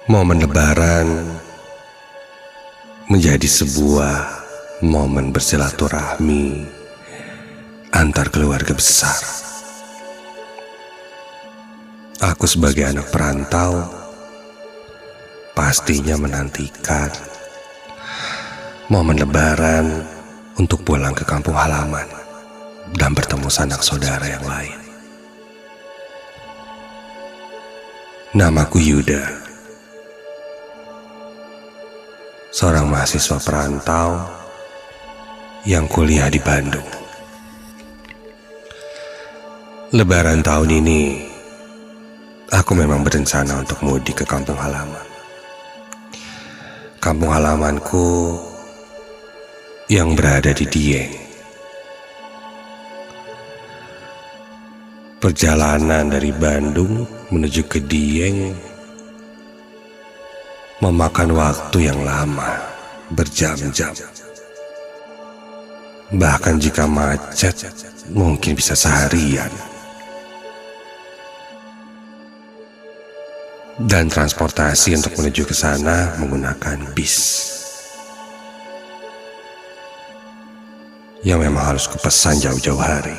Momen Lebaran menjadi sebuah momen bersilaturahmi antar keluarga besar. Aku sebagai anak perantau pastinya menantikan momen Lebaran untuk pulang ke kampung halaman dan bertemu sanak saudara yang lain. Namaku Yuda, seorang mahasiswa perantau yang kuliah di Bandung. Lebaran tahun ini, aku memang berencana untuk mudik ke kampung halaman. Kampung halamanku yang berada di Dieng. Perjalanan dari Bandung menuju ke Dieng memakan waktu yang lama, berjam-jam. Bahkan jika macet, mungkin bisa seharian. Dan transportasi untuk menuju ke sana menggunakan bis, yang memang harus kupesan jauh-jauh hari.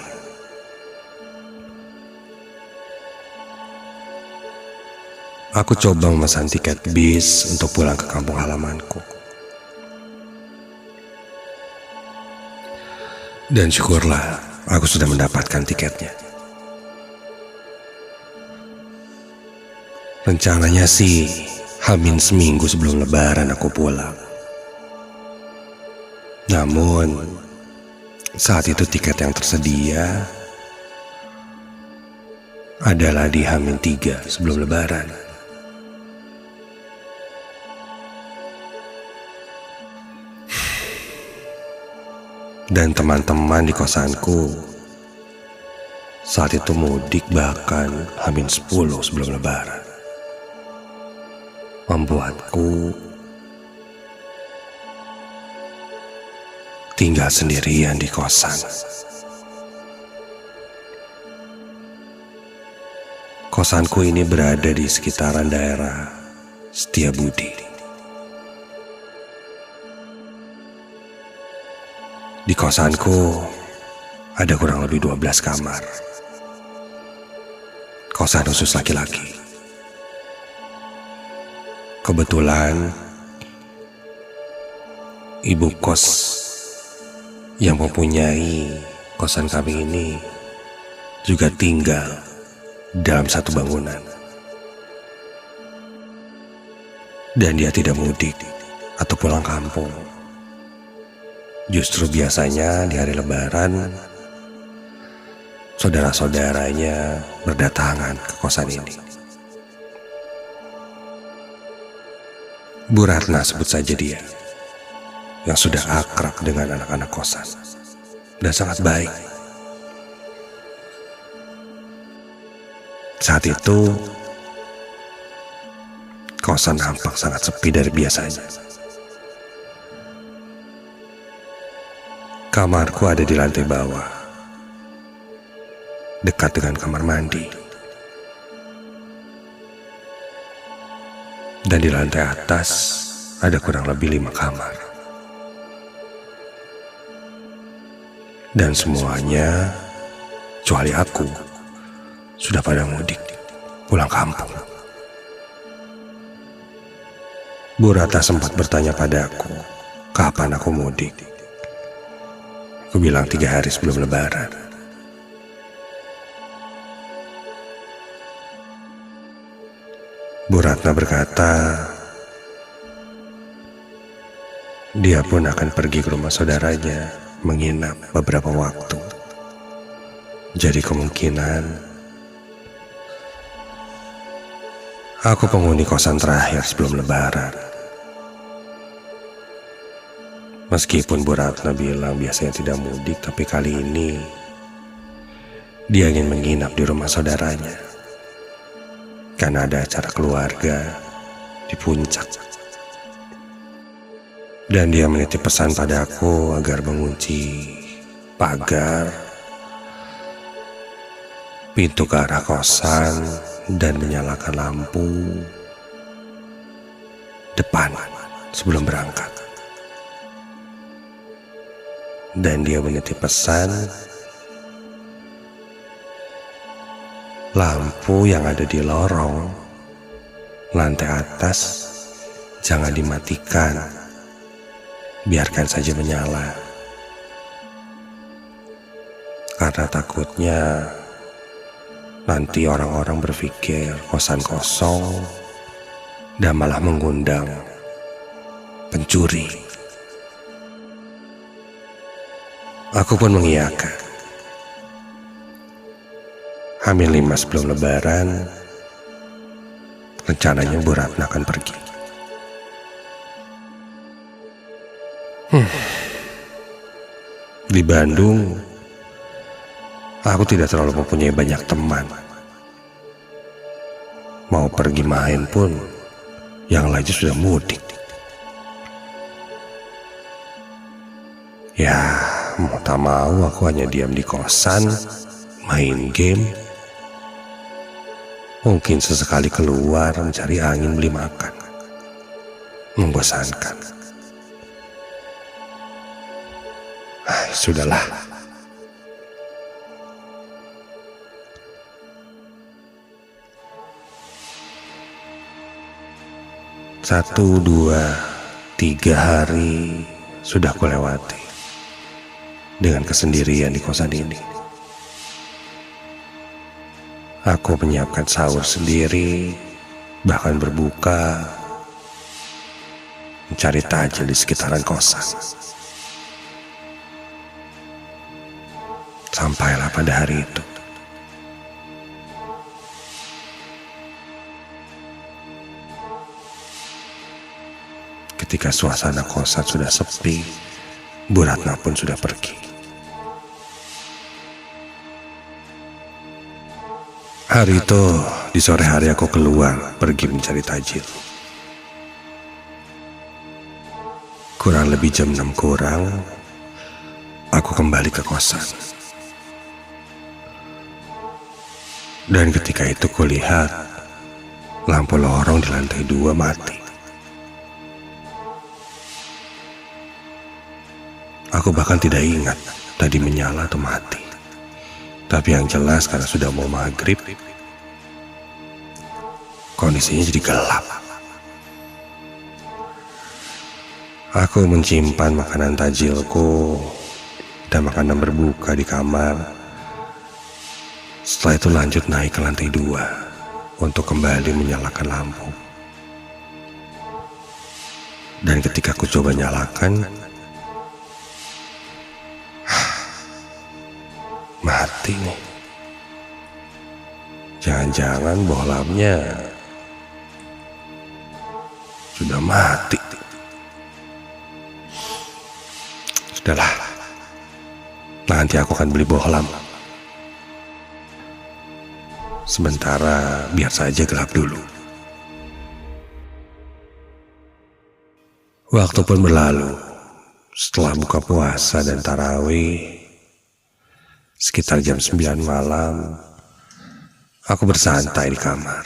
Aku coba memesan tiket bis untuk pulang ke kampung halamanku. Dan syukurlah aku sudah mendapatkan tiketnya. Rencananya sih hamin seminggu sebelum Lebaran aku pulang. Namun saat itu tiket yang tersedia adalah di hamin 3 sebelum Lebaran. Dan teman-teman di kosanku saat itu mudik bahkan hamin 10 sebelum Lebaran. Membuatku tinggal sendirian di kosan. Kosanku ini berada di sekitaran daerah Setiabudi. Di kosanku ada kurang lebih 12 kamar. Kosan khusus laki-laki. Kebetulan ibu kos yang mempunyai kosan kami ini juga tinggal dalam satu bangunan. Dan dia tidak mudik atau pulang kampung. Justru biasanya di hari Lebaran, saudara-saudaranya berdatangan ke kosan ini. Bu Ratna sebut saja dia, yang sudah akrab dengan anak-anak kosan dan sangat baik. Saat itu, kosan nampak sangat sepi dari biasanya. Kamarku ada di lantai bawah, dekat dengan kamar mandi. Dan di lantai atas ada kurang lebih 5 kamar. Dan semuanya, kecuali aku, sudah pada mudik pulang kampung. Bu Rata sempat bertanya padaku, kapan aku mudik. Aku bilang 3 hari sebelum Lebaran. Bu Ratna berkata, dia pun akan pergi ke rumah saudaranya menginap beberapa waktu. Jadi kemungkinan aku penghuni kosan terakhir sebelum Lebaran. Meskipun Bu Ratna bilang biasanya tidak mudik, tapi kali ini dia ingin menginap di rumah saudaranya karena ada acara keluarga di puncak. Dan dia menitip pesan padaku agar mengunci pagar, pintu ke arah kosan, dan menyalakan lampu depan sebelum berangkat. Dan dia menitip pesan, lampu yang ada di lorong lantai atas jangan dimatikan, biarkan saja menyala. Karena takutnya nanti orang-orang berpikir kosan kosong dan malah mengundang pencuri. Aku pun mengiyakan. H-5 sebelum lebaran, rencananya Bu Ratna akan pergi. Di Bandung, aku tidak terlalu mempunyai banyak teman. Mau pergi main pun, yang lain sudah mudik. Ya, mau tak mau aku hanya diam di kosan, main game. Mungkin sesekali keluar mencari angin, beli makan. Membosankan. Sudahlah. Satu, 2, 3 hari sudah kulewati dengan kesendirian di kosan ini. Aku menyiapkan sahur sendiri, bahkan berbuka, mencari tajil di sekitaran kosan. Sampailah pada hari itu. Ketika suasana kosan sudah sepi, Bu Ratna pun sudah pergi. Hari itu, di sore hari aku keluar pergi mencari tajil. Kurang lebih jam 6 kurang, aku kembali ke kosan. Dan ketika itu kulihat lampu lorong di lantai 2 mati. Aku bahkan tidak ingat tadi menyala atau mati. Tapi yang jelas karena sudah mau maghrib, kondisinya jadi gelap. Aku menyimpan makanan tajilku dan makanan berbuka di kamar. Setelah itu lanjut naik ke lantai 2 untuk kembali menyalakan lampu. Dan ketika aku coba nyalakan, mati nih. Jangan-jangan bohlamnya sudah mati. Sudahlah, nanti aku akan beli bohlam. Sementara biar saja gelap dulu. Waktu pun berlalu. Setelah buka puasa dan tarawih, sekitar jam 9 malam, aku bersantai di kamar.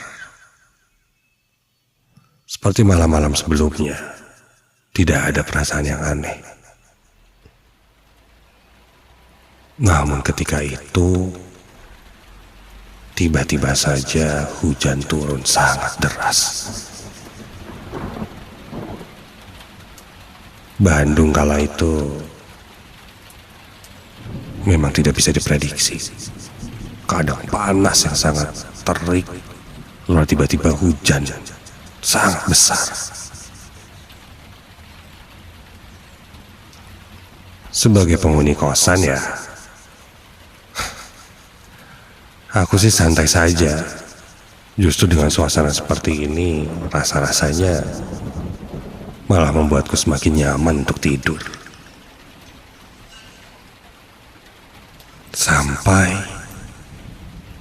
Seperti malam-malam sebelumnya, tidak ada perasaan yang aneh. Namun ketika itu, tiba-tiba saja hujan turun sangat deras. Bandung kala itu memang tidak bisa diprediksi. Kadang panas yang sangat terik, lalu tiba-tiba hujan sangat besar. Sebagai penghuni kosan ya, aku sih santai saja. Justru dengan suasana seperti ini, rasa-rasanya malah membuatku semakin nyaman untuk tidur. Sampai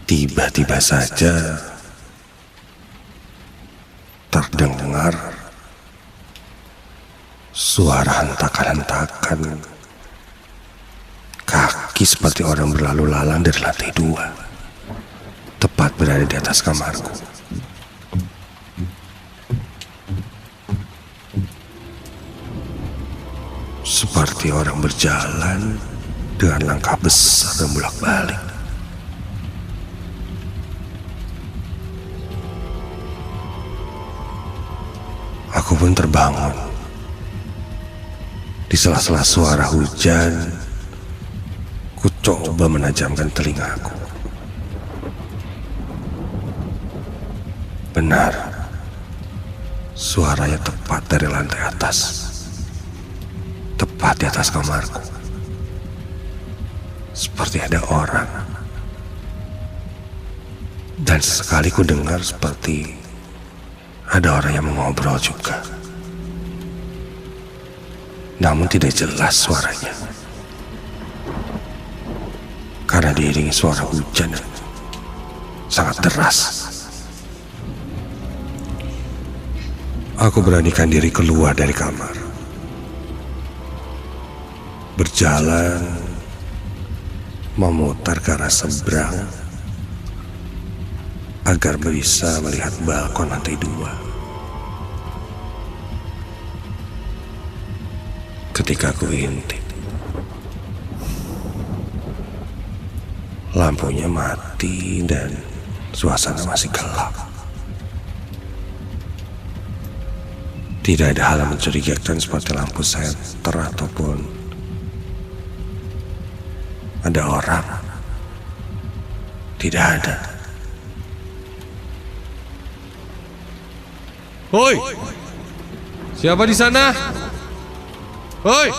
tiba-tiba saja terdengar suara hentakan-hentakan kaki seperti orang berlalu lalang dari lantai 2, tepat berada di atas kamarku. seperti orang berjalan dengan langkah besar dan bolak-balik. Aku pun terbangun. Di sela-sela suara hujan, ku coba menajamkan telingaku. Benar, suaranya tepat dari lantai atas, tepat di atas kamarku. Seperti ada orang. Dan sesekali ku dengar seperti ada orang yang mengobrol juga. Namun tidak jelas suaranya, karena diiringi suara hujan yang sangat deras. Aku beranikan diri keluar dari kamar, berjalan, memutar ke arah seberang agar bisa melihat balkon lantai 2. Ketika aku intip, lampunya mati dan suasana masih gelap. Tidak ada hal yang mencurigakan seperti lampu senter ataupun ada orang. Tidak ada. Hoi, siapa di sana? Hoi,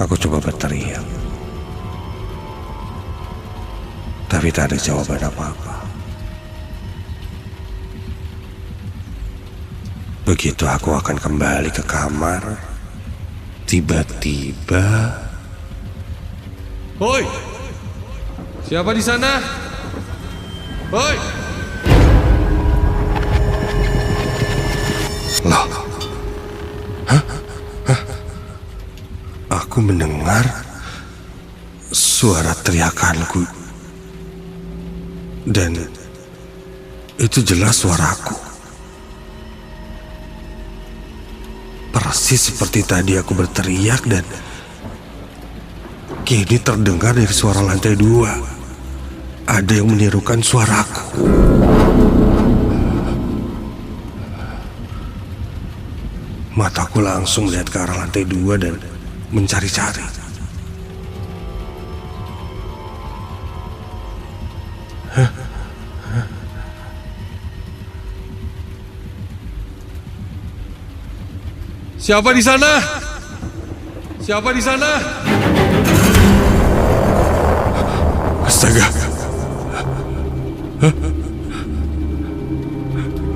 aku coba berteriak, tapi tak ada jawaban apa-apa. Begitu aku akan kembali ke kamar, tiba-tiba, hoi, siapa di sana? Hoi, loh, aku mendengar suara teriakanku, dan itu jelas suaraku. Persis seperti tadi aku berteriak dan kini terdengar dari suara lantai 2. Ada yang menirukan suaraku. Mataku langsung melihat ke arah lantai 2 dan mencari-cari. siapa di sana? Siapa di sana? Astaga.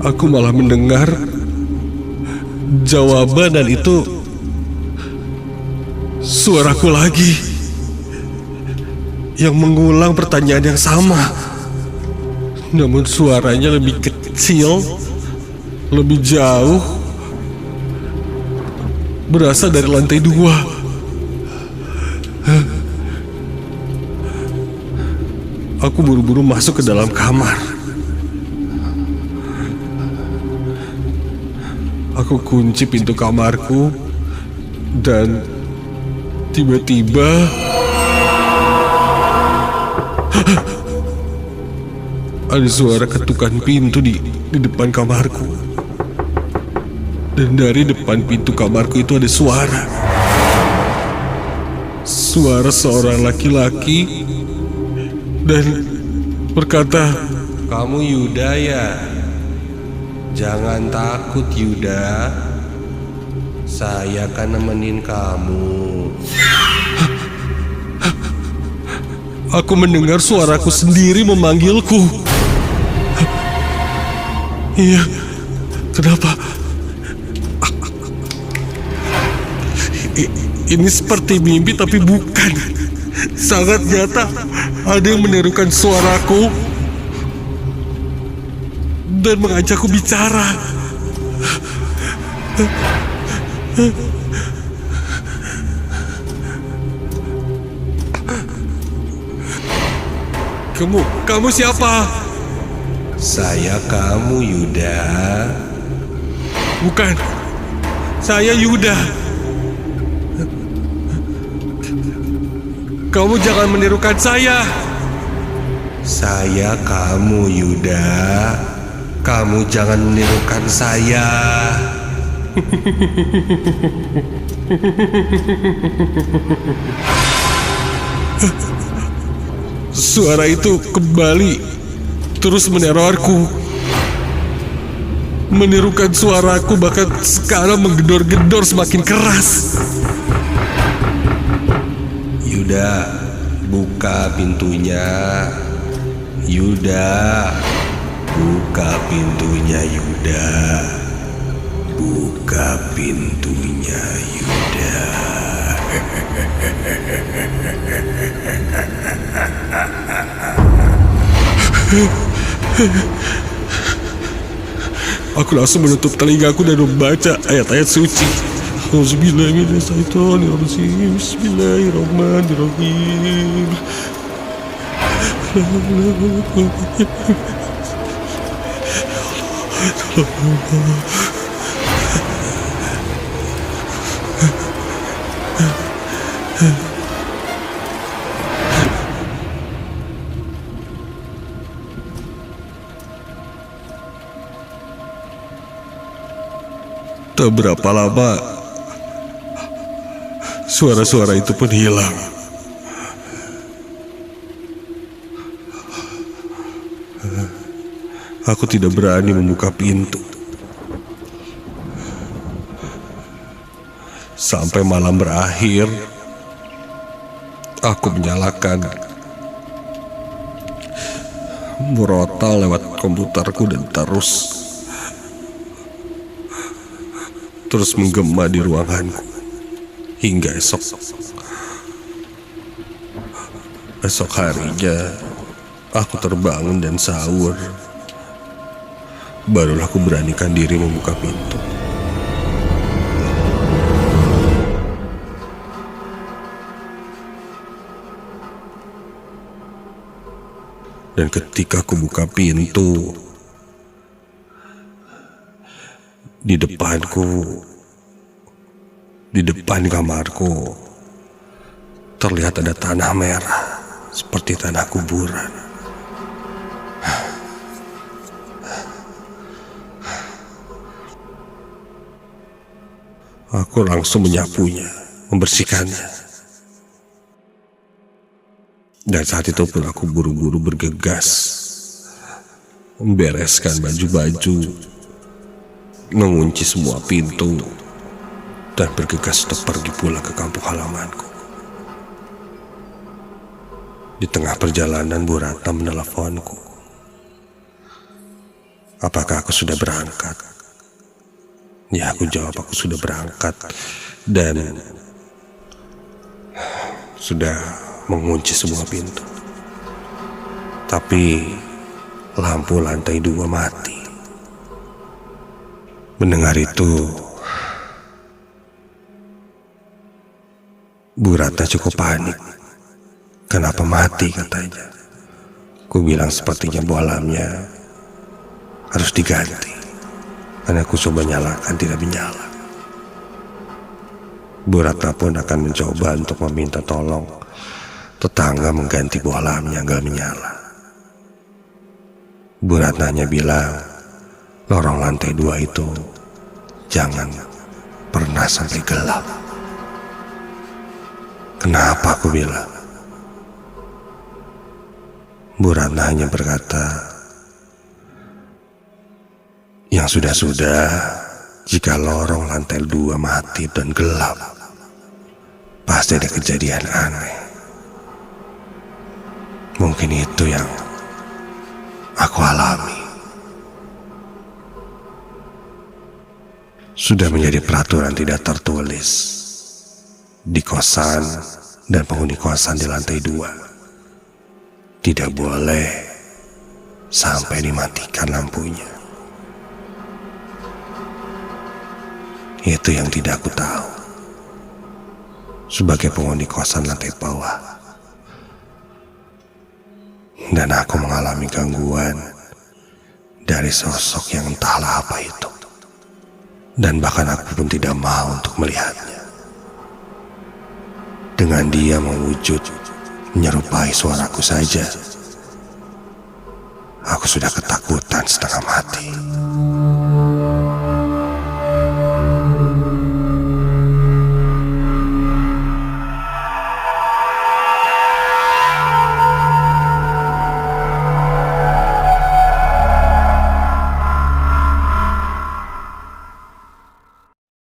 Aku malah mendengar jawaban dan itu suaraku lagi yang mengulang pertanyaan yang sama. Namun suaranya lebih kecil, lebih jauh, berasal dari lantai 2. Aku buru-buru masuk ke dalam kamar. Aku kunci pintu kamarku dan tiba-tiba ada suara ketukan pintu di depan kamarku. Dan dari depan pintu kamarku itu ada suara. Suara seorang laki-laki dan berkata, Kamu Yuda ya? Jangan takut Yuda, saya akan nemenin kamu. aku mendengar suaraku sendiri memanggilku. Iya, kenapa? Ini seperti mimpi tapi bukan. Sangat nyata. Ada yang menirukan suaraku dan mengajakku bicara. Kamu siapa? Saya kamu, Yuda. Bukan, saya Yuda. Kamu jangan menirukan saya. Saya kamu, Yuda. Kamu jangan menirukan saya. Suara itu kembali terus menerorku. Menirukan suaraku, bahkan sekarang menggedor-gedor semakin keras. Yuda, buka pintunya. Yuda, buka pintunya, Yuda. Buka pintunya, Yuda. Aku langsung menutup telingaku dan membaca ayat-ayat suci. Auzubillahiminasyaitonirrajim. Bismillahirrahmanirrahim. Tak berapa lama, suara-suara itu pun hilang. Aku tidak berani membuka pintu. Sampai malam berakhir, aku menyalakan murotal lewat komputerku dan terus menggema di ruanganku hingga esok harinya aku terbangun dan sahur. Barulah aku beranikan diri membuka pintu. Dan ketika aku buka pintu, di depan kamarku, terlihat ada tanah merah seperti tanah kuburan. Aku langsung menyapunya, membersihkannya. Dan saat itu pun aku buru-buru bergegas membereskan baju-baju, mengunci semua pintu, dan bergegas untuk pergi pulang ke kampung halamanku. Di tengah perjalanan, Bu Ratna meneleponku. Apakah aku sudah berangkat? Ya, aku jawab aku sudah berangkat dan sudah mengunci semua pintu. Tapi lampu lantai 2 mati. Mendengar itu, Bu Ratna cukup panik. Kenapa mati, katanya. Ku bilang sepertinya bolamnya harus diganti. Karena aku coba nyalakan, tidak menyala. Bu Ratna pun akan mencoba untuk meminta tolong tetangga mengganti bolamnya, nggak menyala. Bu Ratna hanya bilang, lorong lantai 2 itu jangan pernah sampai gelap. Kenapa, aku bilang. Bu Ratna hanya berkata, yang sudah-sudah, jika lorong lantai 2 mati dan gelap, pasti ada kejadian aneh. Mungkin itu yang aku alami. Sudah menjadi peraturan tidak tertulis di kosan dan penghuni kosan di lantai 2. Tidak boleh sampai dimatikan lampunya. Itu yang tidak aku tahu sebagai penghuni kosan lantai bawah. Dan aku mengalami gangguan dari sosok yang entahlah apa itu. Dan bahkan aku pun tidak mau untuk melihatnya. Dengan dia mewujud menyerupai suaraku saja, aku sudah ketakutan setengah mati.